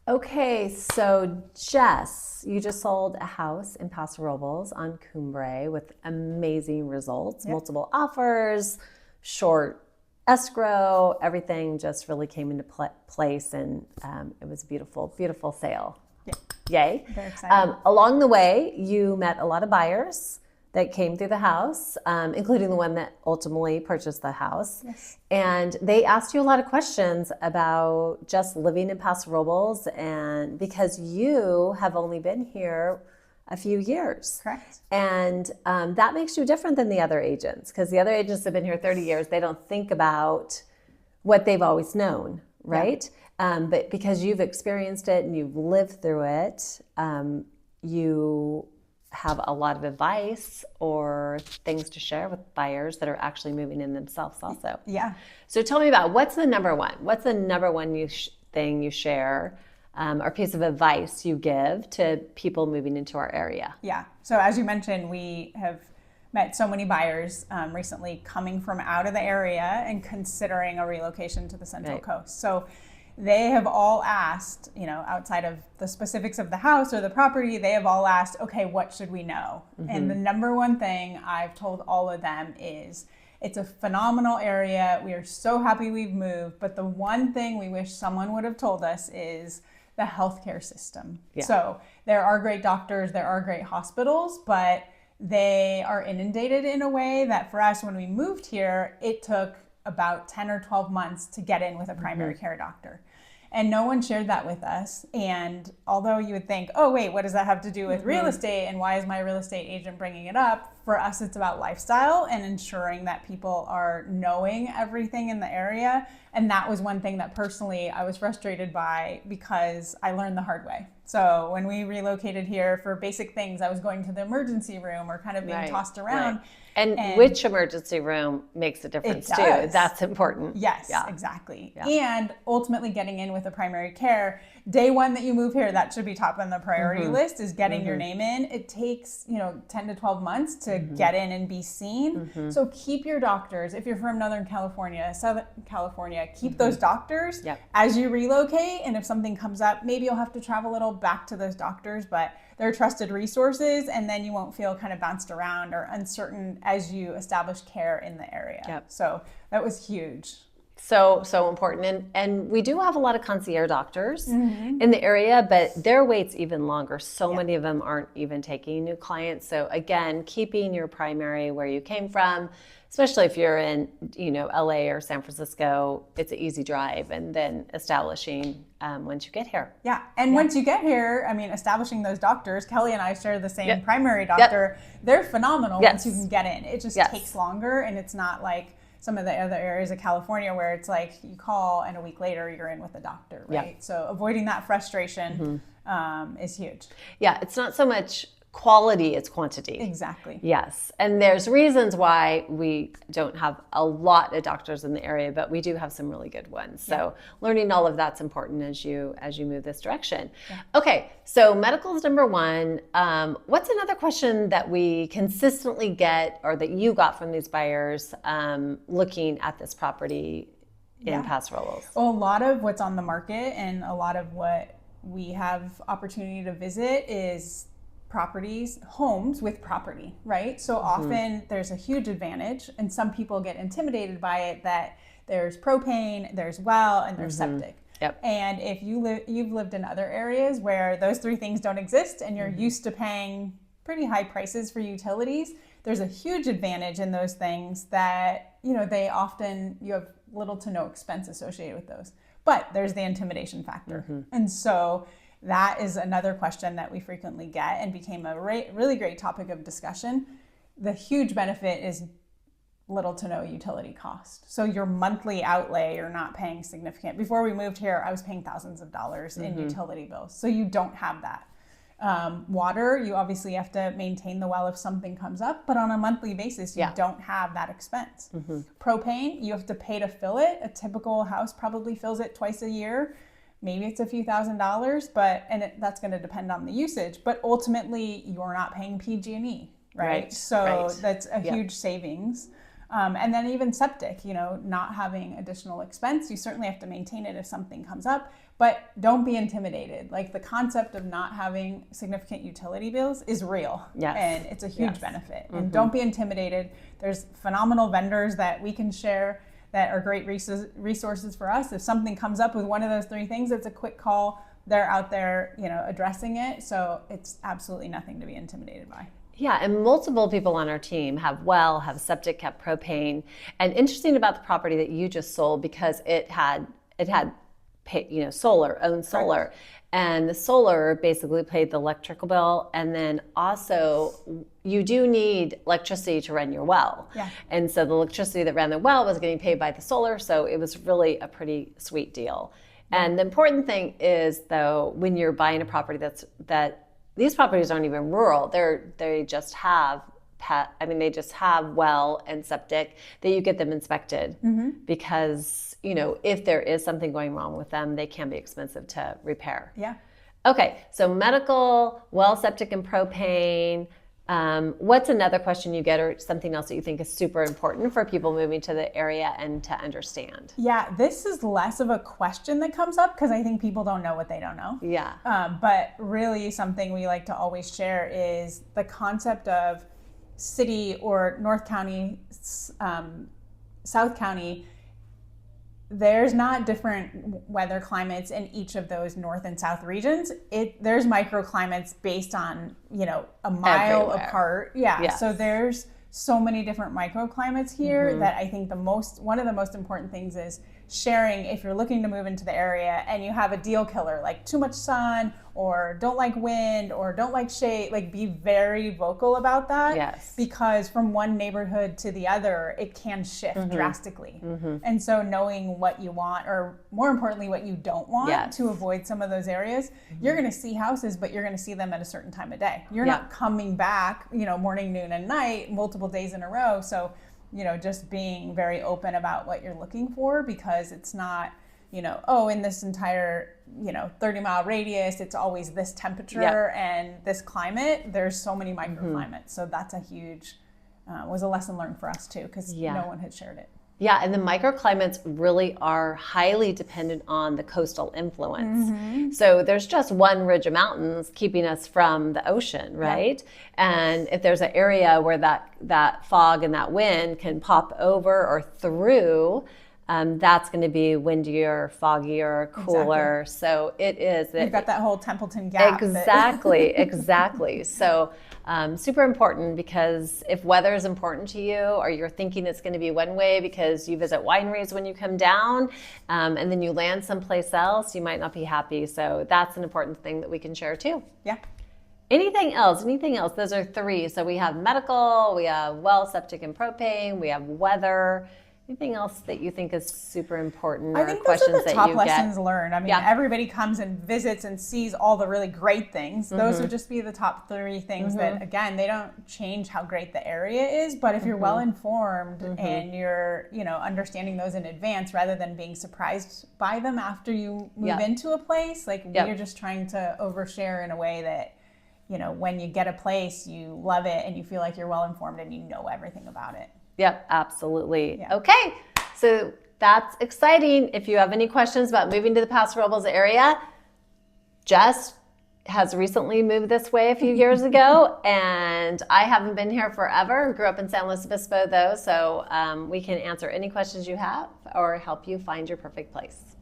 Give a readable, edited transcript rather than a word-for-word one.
Okay, so Jess, you just sold a house in Paso Robles on Cumbre with amazing results, Yep. multiple offers, short escrow, everything just really came into place, and it was a beautiful, beautiful sale. Yeah. Yay. Very exciting. Along the way, you met a lot of buyers that came through the house, including the one that ultimately purchased the house. Yes. And they asked you a lot of questions about just living in Paso Robles, and because you have only been here a few years. Correct. And that makes you different than the other agents, because the other agents have been here 30 years. They don't think about what they've always known, right? But because you've experienced it and you've lived through it, you have a lot of advice or things to share with buyers that are actually moving in themselves also. Yeah. So tell me about what's the number one? What's the number one thing you share or piece of advice you give to people moving into our area? Yeah. So as you mentioned, we have met so many buyers recently coming from out of the area and considering a relocation to the Central Coast. So they have all asked, outside of the specifics of the house or the property, they have all asked, okay, what should we know? And the number one thing I've told all of them is it's a phenomenal area. We are so happy we've moved. But the one thing we wish someone would have told us is the healthcare system. Yeah. So there are great doctors, there are great hospitals, but they are inundated in a way that for us, when we moved here, it took about 10 or 12 months to get in with a primary care doctor. And no one shared that with us. And although you would think, oh, wait, what does that have to do with real estate? And why is my real estate agent bringing it up? For us, it's about lifestyle and ensuring that people are knowing everything in the area. And that was one thing that personally I was frustrated by because I learned the hard way. So when we relocated here for basic things, I was going to the emergency room or kind of being tossed around. Right. And which emergency room makes a difference too. That's important. Yes, exactly. Yeah. And ultimately getting in with a primary care, day one that you move here, that should be top on the priority list is getting your name in. It takes, 10 to 12 months to get in and be seen. So keep your doctors. If you're from Northern California, Southern California, keep those doctors as you relocate. And if something comes up, maybe you'll have to travel a little back to those doctors, but they're trusted resources, and then you won't feel kind of bounced around or uncertain as you establish care in the area. So that was huge. So important. And we do have a lot of concierge doctors in the area, but their wait's even longer. So many of them aren't even taking new clients. So again, keeping your primary where you came from, especially if you're in, LA or San Francisco, it's an easy drive, and then establishing once you get here. Yeah. And once you get here, establishing those doctors, Kelly and I share the same primary doctor. They're phenomenal once you can get in. It just takes longer, and it's not like some of the other areas of California where it's like you call and a week later you're in with a doctor, right? So avoiding that frustration is huge. Yeah, it's not so much quality, it's quantity. Exactly. Yes. And there's reasons why we don't have a lot of doctors in the area, but we do have some really good ones. So learning all of that's important as you move this direction. Okay, so medical is number one. What's another question that we consistently get or that you got from these buyers looking at this property in Paso Robles? Well, a lot of what's on the market and a lot of what we have opportunity to visit is properties, homes with property, right? So often there's a huge advantage, and some people get intimidated by it that there's propane, there's well, and there's septic. And if you've lived in other areas where those three things don't exist and you're used to paying pretty high prices for utilities, there's a huge advantage in those things that, they often, you have little to no expense associated with those. But there's the intimidation factor. And so that is another question that we frequently get and became a really great topic of discussion. The huge benefit is little to no utility cost. So your monthly outlay, you're not paying significant. Before we moved here, I was paying thousands of dollars in utility bills. So you don't have that. Water, you obviously have to maintain the well if something comes up, but on a monthly basis, you don't have that expense. Propane, you have to pay to fill it. A typical house probably fills it twice a year. Maybe it's a few $1,000s, that's going to depend on the usage. But ultimately, you're not paying PG&E, right? So that's a huge savings. And then even septic, not having additional expense. You certainly have to maintain it if something comes up, but don't be intimidated. Like the concept of not having significant utility bills is real. Yes. And it's a huge benefit. And don't be intimidated. There's phenomenal vendors that we can share that are great resources for us. If something comes up with one of those three things, it's a quick call. They're out there, addressing it. So it's absolutely nothing to be intimidated by. Yeah, and multiple people on our team have septic, have propane. And interesting about the property that you just sold, because it had solar, owned solar. Correct. And the solar basically paid the electrical bill, and then also you do need electricity to run your well. Yeah. And so the electricity that ran the well was getting paid by the solar, so it was really a pretty sweet deal. And the important thing is, though, when you're buying a property these properties aren't even rural. They just have well and septic, that you get them inspected, because if there is something going wrong with them, they can be expensive to repair. Yeah. Okay, so medical, well, septic, and propane. What's another question you get, or something else that you think is super important for people moving to the area and to understand? Yeah, this is less of a question that comes up because I think people don't know what they don't know. Yeah. But really something we like to always share is the concept of city or North County, South County. There's not different weather climates in each of those north and south regions. There's microclimates based on, a mile Everywhere. apart. Yeah. Yes. So there's so many different microclimates here that I think one of the most important things is sharing. If you're looking to move into the area and you have a deal killer, like too much sun or don't like wind or don't like shade, like be very vocal about that. Yes. Because from one neighborhood to the other, it can shift drastically. And so knowing what you want, or more importantly, what you don't want, to avoid some of those areas, you're going to see houses, but you're going to see them at a certain time of day. You're not coming back, morning, noon, and night, multiple days in a row. So just being very open about what you're looking for, because it's not, in this entire, 30-mile radius, it's always this temperature and this climate. There's so many microclimates. So that's a huge, was a lesson learned for us too, because no one had shared it. Yeah, and the microclimates really are highly dependent on the coastal influence. So there's just one ridge of mountains keeping us from the ocean, right? And if there's an area where that fog and that wind can pop over or through, that's going to be windier, foggier, cooler. Exactly. So it is. You've got that whole Templeton Gap. Exactly. So super important, because if weather is important to you, or you're thinking it's going to be one way because you visit wineries when you come down, and then you land someplace else, you might not be happy. So that's an important thing that we can share too. Yeah. Anything else? Those are three. So we have medical, we have well, septic, and propane, we have weather. Anything else that you think is super important? I think those are the top lessons learned. I mean, everybody comes and visits and sees all the really great things. Those would just be the top three things that, again, they don't change how great the area is. But if you're well informed and you're, understanding those in advance rather than being surprised by them after you move into a place, like we're just trying to overshare in a way that, when you get a place, you love it and you feel like you're well informed and you know everything about it. Yep, absolutely. Yeah. Okay, so that's exciting. If you have any questions about moving to the Paso Robles area, Jess has recently moved this way a few years ago, and I haven't been here forever. Grew up in San Luis Obispo, though, so we can answer any questions you have or help you find your perfect place.